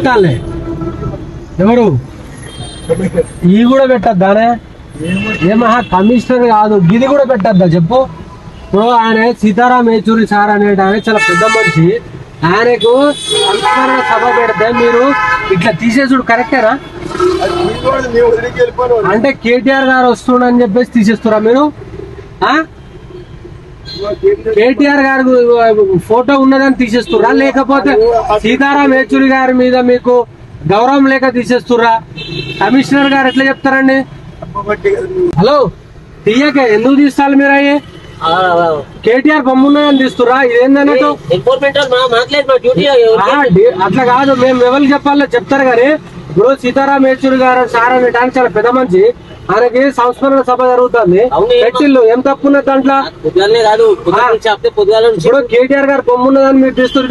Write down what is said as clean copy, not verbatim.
చెప్తానులే. ఎవరు ఈ కూడా పెట్టద్దానే? ఏమహా కమిషనర్ కాదు, గిది కూడా పెట్టద్దా చెప్పు? ఇప్పుడు ఆయన సీతారాం యేచూరి సార్ అనేట ఆయన చాలా పెద్ద మనిషి. ఆయనకు సంస్మరణ సభ పెడితే మీరు ఇట్లా తీసేసుడు కరెక్టేనా? అంటే కేటీఆర్ గారు వస్తుండని చెప్పేసి తీసేస్తురా మీరు? కేటీఆర్ గారు ఫోటో ఉన్నదని తీసేస్తురా, లేకపోతే సీతారాం యేచూరి గారి మీద మీకు గౌరవం లేక తీసేస్తురా? కమిషనర్ గారు ఎట్లా చెప్తారండి? హలో, తీయకే ఎందుకు తీస్తారు మీరు? అయ్యి కేటీఆర్ బొమ్మున్నదని తీస్తురా? ఇదేందన్నట్టు అట్లా కాదు, మేము ఎవరికి చెప్పాలో చెప్తారు కానీ ఇప్పుడు సీతారాం యేచూరి గారు సార్ అనేటానికి చాలా పెద్ద మనిషి, ఆయనకి సంస్మరణ సభ జరుగుతుంది, పెట్టిల్లు ఏం తప్పున్నది దాంట్లో? ఇప్పుడు కేటీఆర్ గారు బొమ్మున్నదని మీరు తీస్తున్నారు.